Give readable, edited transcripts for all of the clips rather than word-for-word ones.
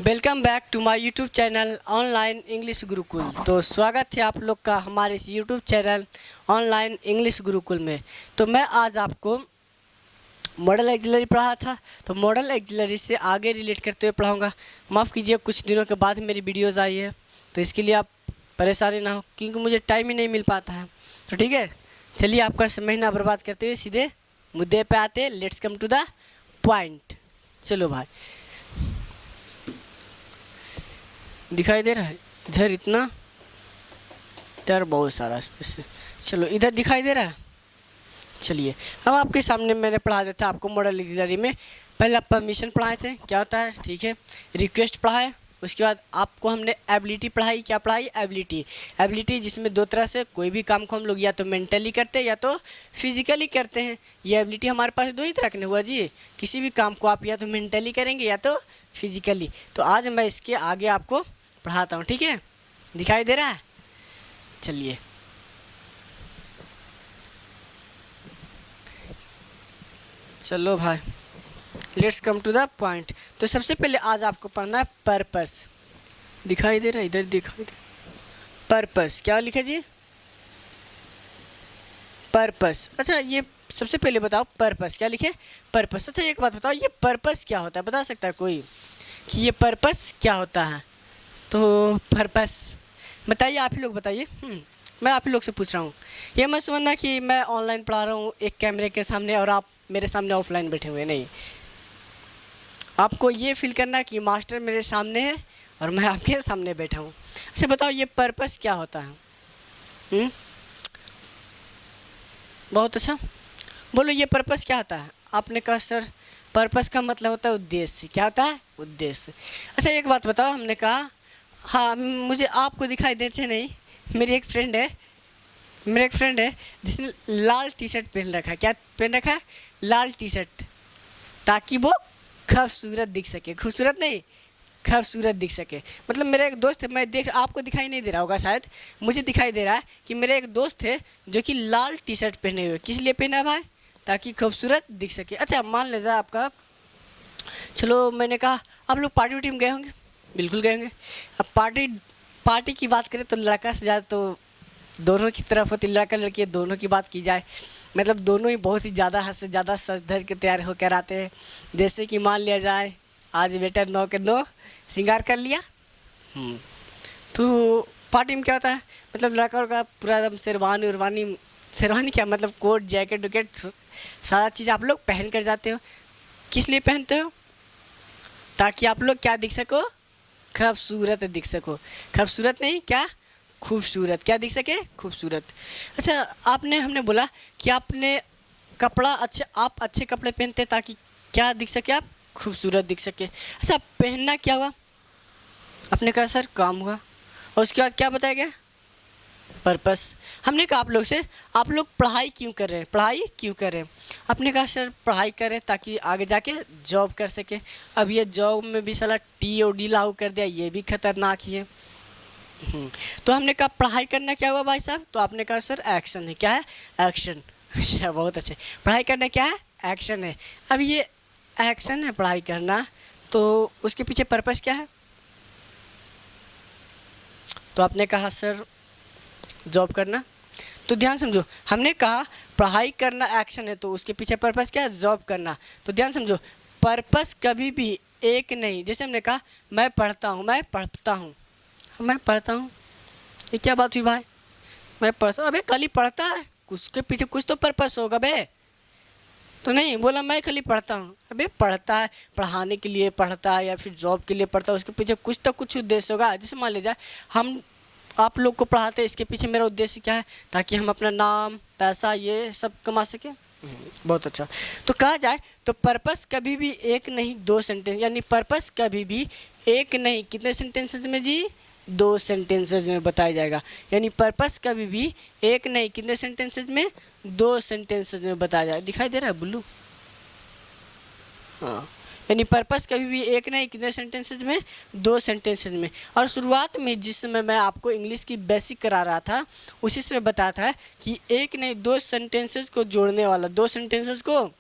Welcome back to my YouTube channel online English Gurukul. तो स्वागत है आप लोग का हमारे इस YouTube channel online English Gurukul में। तो मैं आज आपको मॉडल एक्सिलरी पढ़ा था, तो मॉडल एक्सिलरी से आगे रिलेट करते हुए पढ़ाऊंगा। माफ़ कीजिए, कुछ दिनों के बाद मेरी वीडियोज़ आई है, तो इसके लिए आप परेशानी ना हो, क्योंकि मुझे टाइम ही नहीं मिल पाता है। तो ठीक है, चलिए आपका समय ना बर्बाद करते हुए सीधे मुद्दे पे आते। Let's come to the point. चलो भाई, दिखाई दे रहा है इधर इतना, इधर बहुत सारा स्पेस है। चलो इधर दिखाई दे रहा है। चलिए अब आपके सामने मैंने पढ़ा दिया था आपको मॉडल एक्सिलरी में। पहले परमिशन पढ़ाए थे, क्या होता है, ठीक है। रिक्वेस्ट पढ़ाए, उसके बाद आपको हमने एबिलिटी पढ़ाई। क्या पढ़ाई? एबिलिटी। एबिलिटी जिसमें दो तरह से कोई भी काम को हम लोग या तो मेंटली करते हैं या तो फिजिकली करते हैं। ये एबिलिटी हमारे पास दो ही तरह के हुआ जी। किसी भी काम को आप या तो मेंटली करेंगे या तो फिजिकली। तो आज मैं इसके आगे आपको पढ़ाता हूँ, ठीक है। दिखाई दे रहा है? चलिए चलो भाई, let's come to the point. तो सबसे पहले आज आपको पढ़ना है पर्पस। दिखाई दे रहा है? इधर दिखाई दे। पर्पस क्या लिखा जी? पर्पस। अच्छा, ये सबसे पहले बताओ पर्पस क्या लिखे? पर्पस। अच्छा एक बात बताओ, ये पर्पस क्या होता है? बता सकता है कोई कि ये पर्पस क्या होता है? तो पर्पस बताइए, आप ही लोग बताइए। मैं आप ही लोग से पूछ रहा हूँ। ये मत समझना कि मैं ऑनलाइन पढ़ा रहा हूँ एक कैमरे के सामने और आप मेरे सामने ऑफलाइन बैठे हुए, नहीं। आपको ये फील करना कि मास्टर मेरे सामने है और मैं आपके सामने बैठा हूँ। अच्छा बताओ, ये पर्पस क्या होता है? बहुत अच्छा, बोलो ये पर्पस क्या होता है? आपने कहा सर पर्पस का मतलब होता है उद्देश्य। क्या होता है? उद्देश्य। अच्छा एक बात बताओ, हमने कहा हाँ मुझे आपको दिखाई देते नहीं, मेरी एक फ्रेंड है, मेरा एक फ्रेंड है जिसने लाल टी शर्ट पहन रखा है। क्या पहन रखा है? लाल टी शर्ट, ताकि वो खूबसूरत दिख सके। खूबसूरत नहीं, खूबसूरत दिख सके। मतलब मेरा एक दोस्त है, मैं देख, आपको दिखाई नहीं दे रहा होगा शायद, मुझे दिखाई दे रहा है कि मेरा एक दोस्त है जो कि लाल टी शर्ट पहने हुए। किस लिए पहना है भाई? ताकि खूबसूरत दिख सके। अच्छा मान लीजिए आपका, चलो मैंने कहा आप लोग पार्टी वार्टी में गए होंगे, बिल्कुल गए होंगे। अब पार्टी की बात करें तो लड़का से ज़्यादा तो दोनों की तरफ होती, लड़का लड़की दोनों की बात की जाए, मतलब दोनों ही बहुत ही ज़्यादा हद से ज़्यादा सज धज के तैयार होकर आते हैं। जैसे कि मान लिया जाए आज बेटा 9 के 9 श्रृंगार कर लिया। तो पार्टी में क्या होता है, मतलब लड़का का पूरा एकदम शेरवानी उरवानी, शेरवानी क्या मतलब कोट जैकेट वैकेट सारा चीज़ आप लोग पहन कर जाते हो। किस लिए पहनते हो? ताकि आप लोग क्या दिख सको? खूबसूरत दिख सको। खूबसूरत नहीं, क्या खूबसूरत, क्या दिख सके? खूबसूरत। अच्छा आपने, हमने बोला कि आपने कपड़ा अच्छे, आप अच्छे कपड़े पहनते ताकि क्या दिख सके? आप खूबसूरत दिख सके। अच्छा पहनना क्या हुआ? आपने कहा सर काम हुआ, और उसके बाद क्या बताया गया? पर्पस। हमने कहा आप लोग से, आप लोग पढ़ाई क्यों कर रहे हैं? पढ़ाई क्यों कर रहे हैं? आपने कहा सर पढ़ाई करें ताकि आगे जाके जॉब कर सके। अब ये जॉब में भी साला TOD लागू कर दिया, ये भी खतरनाक ही है। तो हमने कहा पढ़ाई करना क्या हुआ भाई साहब? तो आपने कहा सर एक्शन है। क्या है? एक्शन। अच्छा बहुत अच्छे, पढ़ाई करना क्या है? एक्शन है। अब ये एक्शन है पढ़ाई करना, तो उसके पीछे पर्पस क्या है? तो आपने कहा सर जॉब करना। तो ध्यान समझो, हमने कहा पढ़ाई करना एक्शन है, तो उसके पीछे पर्पस क्या है? जॉब करना। तो ध्यान समझो, पर्पस कभी भी एक नहीं। जैसे हमने कहा मैं पढ़ता हूँ, मैं पढ़ता हूँ, मैं पढ़ता हूँ, ये क्या बात हुई भाई? मैं पढ़ता हूँ, अबे खाली पढ़ता है, उसके पीछे कुछ तो पर्पस होगा बे। तो नहीं बोला मैं खाली पढ़ता हूँ, अबे पढ़ता है पढ़ाने के लिए पढ़ता है या फिर जॉब के लिए पढ़ता है, उसके पीछे कुछ तो कुछ उद्देश्य होगा। जैसे मान लीजिए हम आप लोग को पढ़ाते हैं, इसके पीछे मेरा उद्देश्य क्या है? ताकि हम अपना नाम पैसा ये सब कमा सकें। बहुत अच्छा। तो कहा जाए तो पर्पस कभी भी एक नहीं दो सेंटेंस, यानी पर्पस कभी भी एक नहीं, कितने सेंटेंसेज में जी? 2 सेंटेंसेज में बताया जाएगा। यानी पर्पस कभी भी एक नहीं, कितने सेंटेंसेज में? 2 सेंटेंसेज में बताया जाएगा। दिखाई दे रहा है बुल्लू? हाँ, यानी पर्पस कभी भी एक नहीं, कितने सेंटेंसेज में? 2 सेंटेंसेज में। और शुरुआत में जिस समय मैं आपको इंग्लिश की बेसिक करा रहा था, उसी समय बताया था कि एक नहीं 2 सेंटेंसेज को जोड़ने वाला, 2 सेंटेंसेज को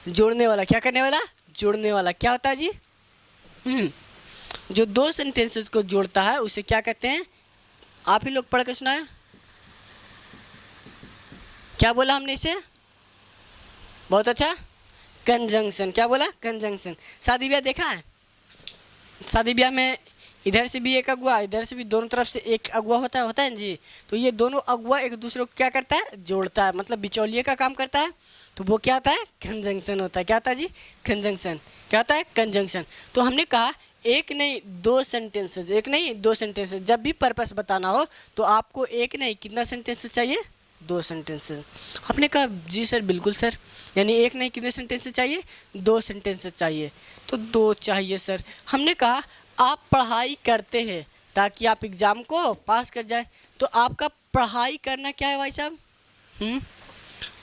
जोड़ने वाला, क्या करने वाला? जोड़ने वाला। क्या होता है जी? जो दो सेंटेंसेस को जोड़ता है उसे क्या कहते हैं? आप ही लोग पढ़ के सुनाए, क्या बोला हमने इसे? बहुत अच्छा, कंजंक्शन। क्या बोला? कंजंक्शन। शादी ब्याह देखा है? शादी ब्याह में इधर से भी एक अगुआ, इधर से भी, दोनों तरफ से एक अगुआ होता है जी। तो ये दोनों अगुआ एक दूसरे को क्या करता है? जोड़ता है, मतलब बिचौलिए का काम करता है। तो वो क्या होता है? कंजंक्शन होता है। क्या होता है जी? कंजंक्शन। क्या होता है? कंजंक्शन। तो हमने कहा एक नहीं दो सेंटेंसेस, एक नहीं दो सेंटेंसेस। जब भी पर्पस बताना हो तो आपको एक नहीं कितना सेंटेंसेस चाहिए? दो सेंटेंसेस। आपने कहा जी सर बिल्कुल सर, यानी एक नहीं कितने सेंटेंसेस चाहिए? दो सेंटेंसेस चाहिए। तो दो चाहिए सर। हमने कहा आप पढ़ाई करते हैं ताकि आप एग्ज़ाम को पास कर जाए। तो आपका पढ़ाई करना क्या है भाई साहब?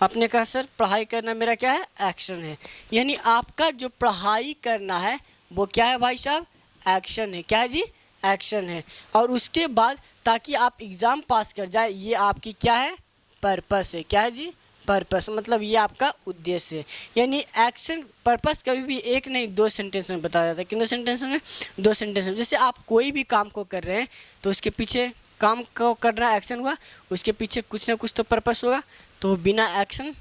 आपने कहा सर पढ़ाई करना मेरा क्या है? एक्शन है। यानी आपका जो पढ़ाई करना है वो क्या है भाई साहब? एक्शन है। क्या है जी? एक्शन है। और उसके बाद ताकि आप एग्ज़ाम पास कर जाए, ये आपकी क्या है? पर्पस है। क्या है जी? पर्पस, मतलब ये आपका उद्देश्य है। यानी एक्शन पर्पस कभी भी एक नहीं दो सेंटेंस में बताया जाता है। कितने सेंटेंस में? दो सेंटेंस में। जैसे आप कोई भी काम को कर रहे हैं तो उसके पीछे, काम को करना एक्शन हुआ, उसके पीछे कुछ ना कुछ तो पर्पस होगा। तो बिना एक्शन,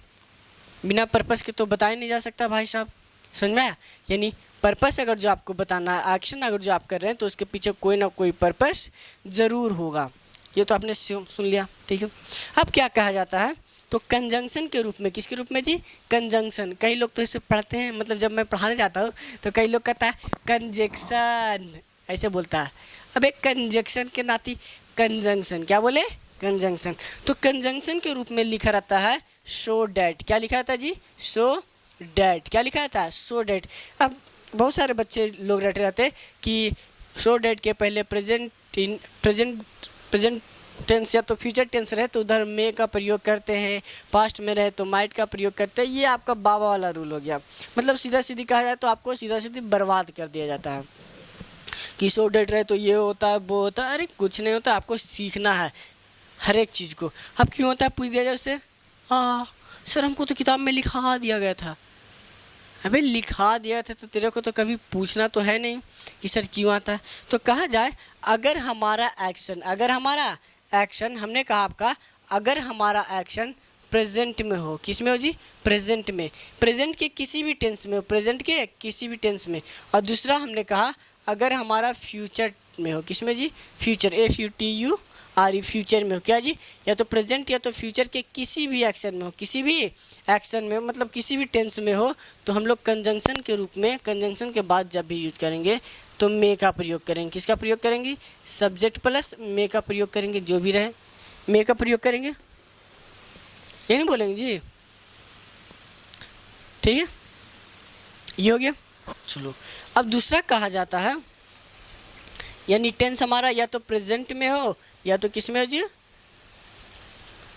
बिना पर्पस के तो बताया नहीं जा सकता भाई साहब। समझ में आया? यानी पर्पस अगर जो आपको बताना है, एक्शन अगर जो आप कर रहे हैं, तो उसके पीछे कोई ना कोई पर्पस ज़रूर होगा। ये तो आपने सुन लिया, ठीक है। अब क्या कहा जाता है? तो कंजंक्शन के रूप में, किसके रूप में जी? कंजंक्शन। कई लोग तो इसे पढ़ते हैं, मतलब जब मैं पढ़ाने जाता हूँ तो कई लोग कहता है कंजक्शन, ऐसे बोलता है। अब एक कंजक्शन के नाती कंजंक्शन, क्या बोले? कंजंक्शन। तो कंजंक्शन के रूप में लिखा रहता है सो डैट। क्या लिखा रहता है जी? So that. क्या लिखा रहता है? So that. अब बहुत सारे बच्चे लोग रटे रहते हैं कि सो डैट के पहले प्रेजेंट टेंस या तो फ्यूचर टेंस रहे तो उधर मे का प्रयोग करते हैं, पास्ट में रहे तो माइट का प्रयोग करते हैं। ये आपका बाबा वाला रूल हो गया। मतलब सीधा सीधी कहा जाए तो आपको सीधा सीधी बर्बाद कर दिया जाता है कि सो डेट रहे तो ये होता है वो होता है। अरे कुछ नहीं होता, आपको सीखना है हर एक चीज़ को। अब क्यों होता है पूछ दिया जाए उससे, हाँ सर हमको तो किताब में लिखा दिया गया था। अबे लिखा दिया था तो तेरे को तो कभी पूछना तो है नहीं कि सर क्यों आता है। तो कहा जाए अगर हमारा एक्शन हमने कहा आपका, अगर हमारा एक्शन प्रेजेंट में हो, किस में हो जी? प्रेजेंट में। प्रेजेंट के किसी भी टेंस में हो, प्रेजेंट के किसी भी टेंस में। और दूसरा हमने कहा अगर हमारा फ्यूचर में हो, किस में जी? फ्यूचर, FUTURE, फ्यूचर में हो। क्या जी? या तो प्रेजेंट या तो फ्यूचर के किसी भी एक्शन में हो, किसी भी एक्शन में हो, मतलब किसी भी टेंस में हो, तो हम लोग कंजंक्शन के रूप में, कंजंक्शन के बाद जब भी यूज करेंगे तो मे का प्रयोग करेंगे। किसका प्रयोग करेंगे? सब्जेक्ट प्लस मे का प्रयोग करेंगे, जो भी रहे मे का प्रयोग करेंगे। ये नहीं बोलेंगे जी, ठीक है। ये हो गया। चलो अब दूसरा कहा जाता है, यानी टेंस हमारा या तो प्रेजेंट में हो या तो किस में हो जी?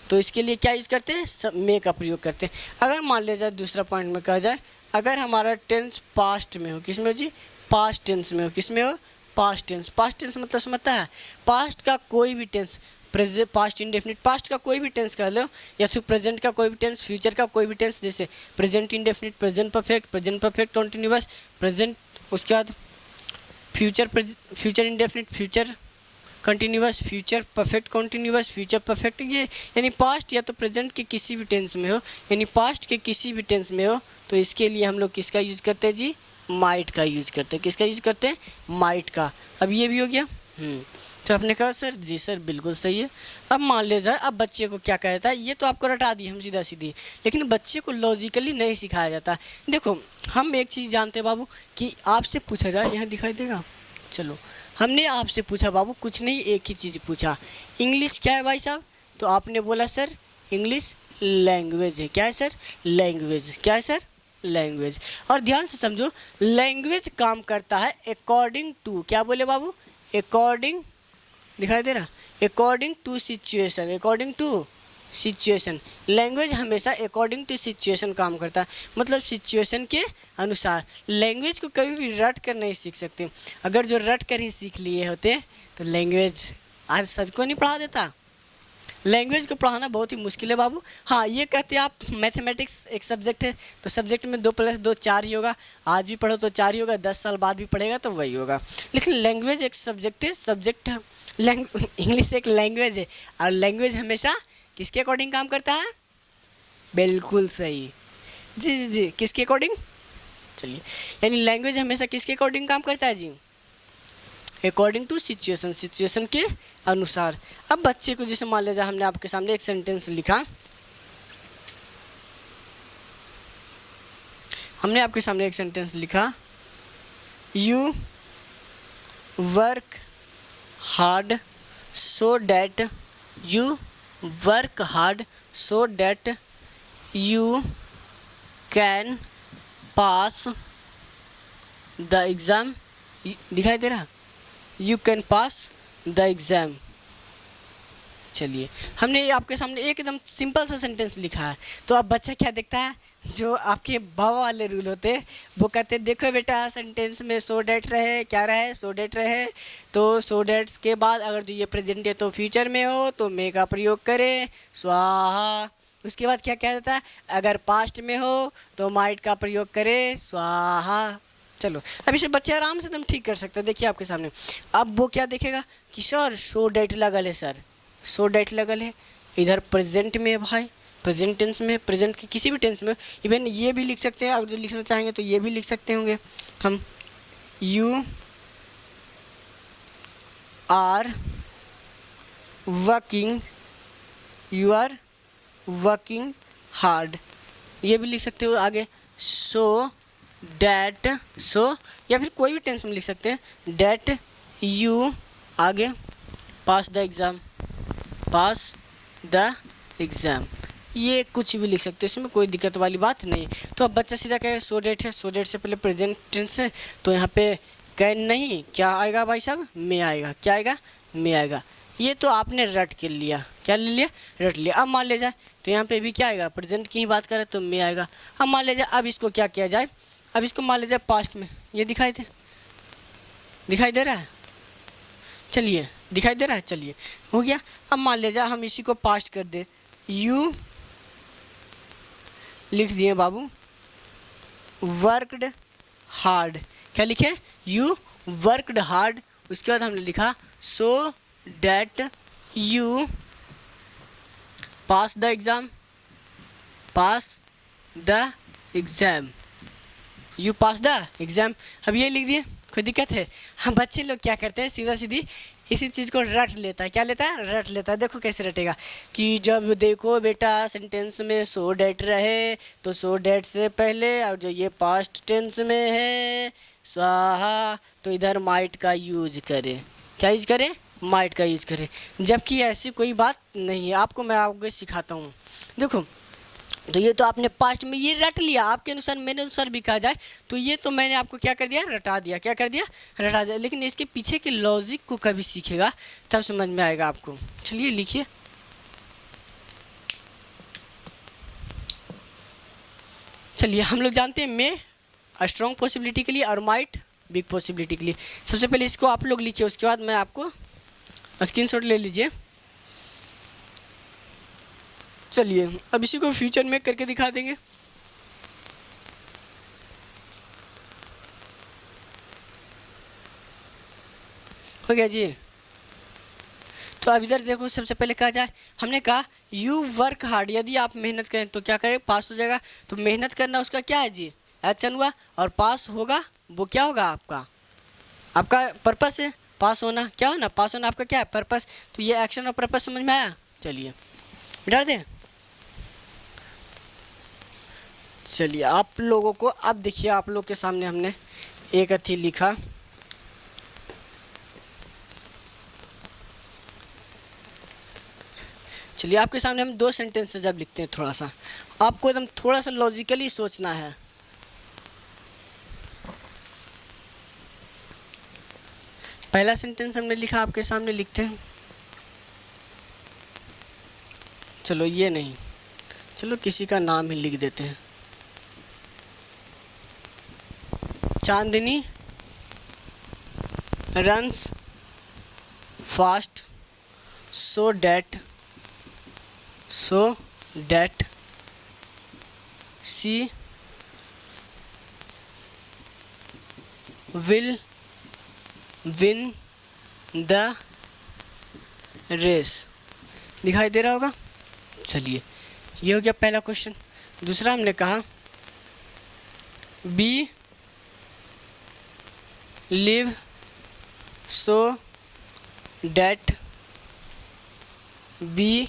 तो इसके लिए क्या यूज करते हैं? मे का प्रयोग करते हैं। अगर मान लिया जाए दूसरा पॉइंट में कहा जाए अगर हमारा टेंस पास्ट में हो, किस में हो जी? पास्ट टेंस में हो। किस में हो? Past tense. पास्ट टेंस मतलब समझता है पास्ट का कोई भी tense, present, past indefinite, past का कोई भी टेंस कह लो, या फिर प्रेजेंट का कोई भी टेंस, फ्यूचर का कोई भी टेंस, जैसे present indefinite, present perfect continuous, present, उसके बाद future indefinite, future continuous, future perfect continuous, future perfect. ये यानी पास्ट या तो प्रेजेंट के किसी भी टेंस में हो, यानी पास्ट के किसी भी टेंस में हो, तो इसके लिए हम लोग किसका यूज करते हैं जी? माइट का यूज करते हैं। किसका यूज करते हैं? माइट का। अब ये भी हो गया। तो आपने कहा सर जी सर बिल्कुल सही है। अब मान ले जाए अब बच्चे को क्या कहता है, ये तो आपको रटा दी हम सीधा सीधी, लेकिन बच्चे को लॉजिकली नहीं सिखाया जाता। देखो हम एक चीज़ जानते हैं बाबू कि आपसे पूछा जाए, यहाँ दिखाई देगा, चलो हमने आपसे पूछा बाबू, कुछ नहीं एक ही चीज़ पूछा, इंग्लिश क्या है भाई साहब? तो आपने बोला सर इंग्लिश लैंग्वेज है। क्या है सर? लैंग्वेज। क्या है सर? लैंग्वेज। और ध्यान से समझो, लैंग्वेज काम करता है अकॉर्डिंग टू, क्या बोले बाबू? अकॉर्डिंग, दिखाई दे रहा? According to situation, according to situation. Language हमेशा अकॉर्डिंग टू सिचुएशन काम करता है, मतलब सिचुएशन के अनुसार। लैंग्वेज को कभी भी रट कर नहीं सीख सकते। अगर जो रट कर ही सीख लिए होते तो लैंग्वेज आज सबको नहीं पढ़ा देता। लैंग्वेज को पढ़ाना बहुत ही मुश्किल है बाबू। हाँ, ये कहते हैं आप मैथमेटिक्स एक सब्जेक्ट है, तो सब्जेक्ट में 2 + 2 4 ही होगा। आज भी पढ़ो तो 4 ही होगा, 10 साल बाद भी पढ़ेगा तो वही होगा। लेकिन लैंग्वेज एक सब्जेक्ट है, इंग्लिश एक लैंग्वेज है, और लैंग्वेज हमेशा किसके अकॉर्डिंग काम करता है? बिल्कुल सही, जी जी जी, किसके अकॉर्डिंग? चलिए, यानी लैंग्वेज हमेशा किसके अकॉर्डिंग काम करता है जी? अकॉर्डिंग टू सिचुएशन, सिचुएशन के अनुसार। अब बच्चे को जैसे मान लीजिए हमने आपके सामने एक सेंटेंस लिखा, हमने आपके सामने एक सेंटेंस लिखा, you work hard so that you work hard so that you can pass the exam. दिखाई दे रहा? You can pass the exam. चलिए, हमने आपके सामने एकदम सिंपल सा सेंटेंस लिखा है, तो अब बच्चा क्या देखता है? जो आपके बाबा वाले रूल होते हैं वो कहते हैं देखो बेटा सेंटेंस में सो डैट रहे, क्या रहे? सो डैट रहे। तो सो डैट्स के बाद अगर जो ये प्रेजेंट है तो फ्यूचर में हो तो मे का प्रयोग करें, स्वाहा। उसके बाद क्या कह देता है? अगर पास्ट में हो तो माइट का प्रयोग करें, स्वाहा। चलो, अब इसे बच्चे आराम से एकदम ठीक कर सकते हैं। देखिए आपके सामने, अब वो क्या देखेगा कि सर सो डैट लगल है, सर सो डैट लगल है, इधर प्रेजेंट में है भाई, प्रेजेंट टेंस में, प्रेजेंट के किसी भी टेंस में। इवन ये भी लिख सकते हैं, अगर जो लिखना चाहेंगे तो ये भी लिख सकते होंगे हम, you are working, you are working hard, ये भी लिख सकते हो आगे, सो डैट, सो या फिर कोई भी टेंस में लिख सकते हैं, डैट यू आगे pass the exam, pass the exam, ये कुछ भी लिख सकते हैं, इसमें कोई दिक्कत वाली बात नहीं। तो अब बच्चा सीधा कहे सो डेट है, सो डेट से पहले प्रेजेंट टेंस है, तो यहाँ पे कैन नहीं, क्या आएगा भाई साहब? मे आएगा। क्या आएगा? मे आएगा। ये तो आपने रट के लिया, क्या ले लिया? रट लिया। अब मान ले जाए तो यहाँ पे भी क्या आएगा? प्रेजेंट की ही बात करें तो मे आएगा। अब मान ले जाए, अब इसको क्या किया जाए? अब इसको मान ले जाए पास्ट में, ये दिखाई दे रहा है? चलिए, दिखाई दे रहा है? चलिए, हो गया। अब मान ले जाए हम इसी को पास्ट कर दे, यू लिख दिए बाबू वर्कड हार्ड, क्या लिखे? You worked hard. उसके बाद हमने लिखा so that you pass the exam, pass the exam, you pass the exam. अब ये लिख दिए, कोई दिक्कत है? हाँ, बच्चे लोग क्या करते हैं, सीधा सीधी इसी चीज़ को रट लेता है। क्या लेता है? रट लेता है। देखो कैसे रटेगा कि जब देखो बेटा सेंटेंस में सो डैट रहे तो सो डैट से पहले, और जो ये पास्ट टेंस में है स्वाहा, तो इधर माइट का यूज करे। क्या यूज करे? माइट का यूज करे। जबकि ऐसी कोई बात नहीं है, मैं आपको सिखाता हूँ। देखो, तो ये तो आपने पास्ट में ये रट लिया, आपके अनुसार मेरे अनुसार भी कहा जाए तो ये तो मैंने आपको क्या कर दिया? रटा दिया। क्या कर दिया? रटा दिया। लेकिन इसके पीछे के लॉजिक को कभी सीखेगा तब समझ में आएगा आपको। चलिए लिखिए, चलिए हम लोग जानते हैं मे स्ट्रॉन्ग पॉसिबिलिटी के लिए और माइट बिग पॉसिबिलिटी के लिए। सबसे पहले इसको आप लोग लिखिए, उसके बाद मैं आपको स्क्रीनशॉट ले लीजिए। चलिए, अब इसी को फ्यूचर में करके दिखा देंगे। हो गया जी। तो अब इधर देखो, सबसे पहले कहा जाए, हमने कहा यू वर्क हार्ड, यदि आप मेहनत करें तो क्या करें? पास हो जाएगा। तो मेहनत करना उसका क्या है जी? एक्शन हुआ। और पास होगा वो क्या होगा? आपका पर्पस है पास होना। क्या होना? पास होना आपका क्या है? पर्पस। तो ये एक्शन और पर्पस समझ में आया? चलिए बिठा दें। चलिए, आप लोगों को अब देखिए, आप लोग के सामने हमने एक अथी लिखा, चलिए आपके सामने हम 2 सेंटेंस जब लिखते हैं, थोड़ा सा आपको एकदम थोड़ा सा लॉजिकली सोचना है। पहला सेंटेंस हमने लिखा, आपके सामने लिखते हैं। चलो ये नहीं, चलो किसी का नाम ही लिख देते हैं। Chandni runs fast so that so that she will win the race. दिखाई दे रहा होगा। चलिए, ये हो गया पहला क्वेश्चन। दूसरा हमने कहा be live so that be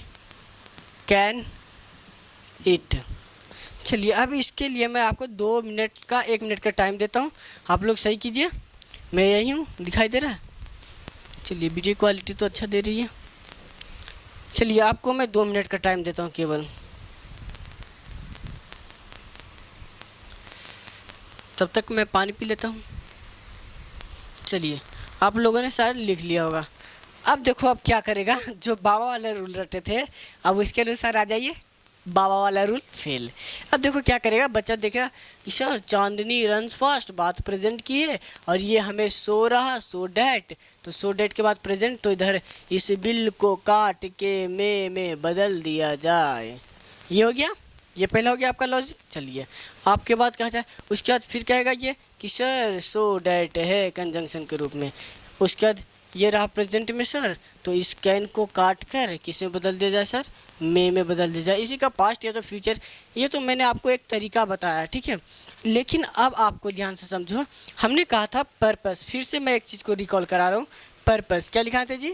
can eat. चलिए, अब इसके लिए मैं आपको 2 मिनट का 1 मिनट का टाइम देता हूँ। आप लोग सही कीजिए। मैं यही हूँ, दिखाई दे रहा है। चलिए, वीडियो क्वालिटी तो अच्छा दे रही है। चलिए, आपको मैं 2 मिनट का टाइम देता हूँ केवल। तब तक मैं पानी पी लेता हूँ। चलिए, आप लोगों ने शायद लिख लिया होगा। अब देखो, अब क्या करेगा। जो बाबा वाला रूल रटे थे, अब उसके अनुसार आ जाइए। बाबा वाला रूल फेल। अब देखो क्या करेगा। बच्चा देखेगा कि सर चांदनी रन फास्ट, बात प्रेजेंट की है और ये हमें सो रहा, सो डैट। तो सो डैट के बाद प्रेजेंट, तो इधर इस बिल को काट के में बदल दिया जाए। ये हो गया, ये पहला हो गया आपका लॉजिक। चलिए, आपके बाद कहा जाए, उसके बाद फिर कहेगा ये कि सर सो डैट है कंजंक्शन के रूप में। उसके बाद ये रहा प्रेजेंट में सर, तो इस कैन को काट कर किस में बदल दिया जाए सर, में बदल दिया जाए। इसी का पास्ट या तो फ्यूचर। ये तो मैंने आपको एक तरीका बताया, ठीक है। लेकिन अब आपको ध्यान से समझो। हमने कहा था पर्पस। फिर से मैं एक चीज़ को रिकॉल करा रहा हूँ। पर्पस क्या लिखा था जी?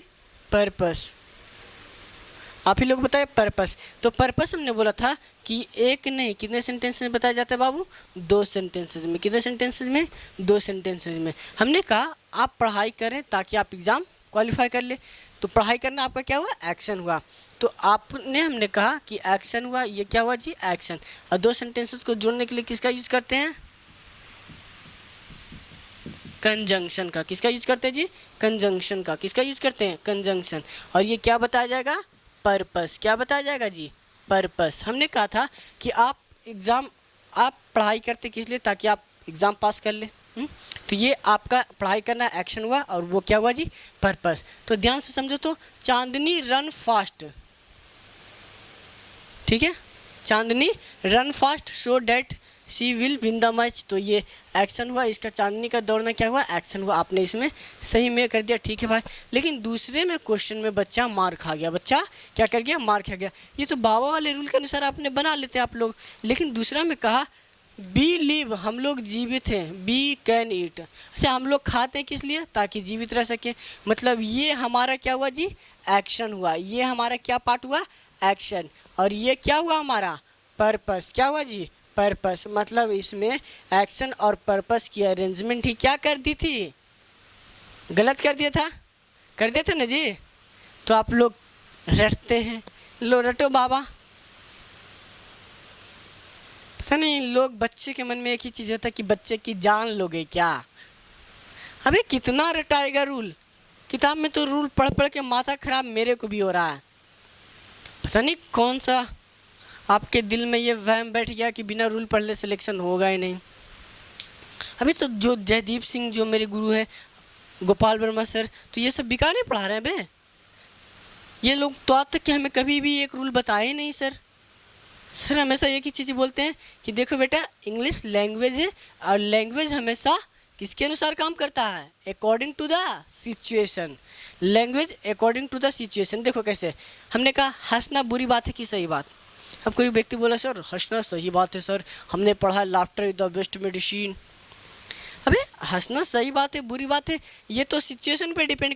पर्पस। आप ही लोग बताए पर्पस। तो पर्पस हमने बोला था कि एक नहीं, कितने सेंटेंसेस में बताया जाता है बाबू? 2 सेंटेंसेस में। कितने सेंटेंसेस में? 2 सेंटेंसेस में। हमने कहा आप पढ़ाई करें ताकि आप एग्ज़ाम क्वालिफाई कर ले। तो पढ़ाई करना आपका क्या हुआ? एक्शन हुआ। तो आपने, हमने कहा कि एक्शन हुआ। ये क्या हुआ जी? एक्शन। और 2 सेंटेंसेस को जोड़ने के लिए किसका यूज करते हैं? कंजंक्शन का। किसका यूज करते हैं जी? कंजंक्शन का। किसका यूज करते हैं? कंजंक्शन। और ये क्या बताया जाएगा? पर्पस। क्या बताया जाएगा जी? पर्पस। हमने कहा था कि आप पढ़ाई करते किस लिए? ताकि आप एग्ज़ाम पास कर ले। तो ये आपका पढ़ाई करना एक्शन हुआ और वो क्या हुआ जी? पर्पस। तो ध्यान से समझो। तो चांदनी रन फास्ट, ठीक है। Chandni run fast so that she will win the match. तो ये एक्शन हुआ। इसका चांदनी का दौड़ना क्या हुआ? एक्शन हुआ। आपने इसमें सही में कर दिया, ठीक है भाई। लेकिन दूसरे में क्वेश्चन में बच्चा मार खा गया। बच्चा क्या कर गया? मार खा गया। ये तो बाबा वाले रूल के अनुसार आपने बना लेते आप लोग। लेकिन दूसरा में कहा बी लिव, हम लोग जीवित हैं। Be can eat. अच्छा, हम लोग खाते हैं किस लिए? ताकि जीवित रह सके। मतलब ये हमारा क्या हुआ जी? एक्शन हुआ। ये हमारा क्या पार्ट हुआ? एक्शन। और ये क्या हुआ हमारा? पर्पस। क्या हुआ जी? पर्पस। मतलब इसमें एक्शन और पर्पस की अरेंजमेंट ही क्या कर दी थी? गलत कर दिया था। कर दिया था ना जी। तो आप लोग रटते हैं। लो रटो बाबा। पता नहीं, लोग, बच्चे के मन में एक ही चीज़ होता है कि बच्चे की जान लोगे क्या? अबे कितना रटाएगा रूल? किताब में तो रूल पढ़ पढ़ के माथा खराब मेरे को भी हो रहा है। पता नहीं कौन सा आपके दिल में ये वहम बैठ गया कि बिना रूल पढ़ ले सिलेक्शन होगा ही नहीं। अभी तो जो जयदीप सिंह जो मेरे गुरु है, गोपाल वर्मा सर, तो ये सब बेकार ही पढ़ा रहे हैं बे। ये लोग तो आज तक कि हमें कभी भी एक रूल बताए ही नहीं सर। सर हमेशा एक ही चीज़ बोलते हैं कि देखो बेटा, इंग्लिश लैंग्वेज है और लैंग्वेज हमेशा किसके अनुसार काम करता है? According to the situation. Language according to the situation. देखो कैसे, हमने कहा हंसना बुरी बात है कि सही बात? अब कोई व्यक्ति बोला सर हंसना सही बात है सर, हमने पढ़ा laughter is the best medicine. अबे हंसना सही बात है बुरी बात है, ये तो सिचुएशन पे डिपेंड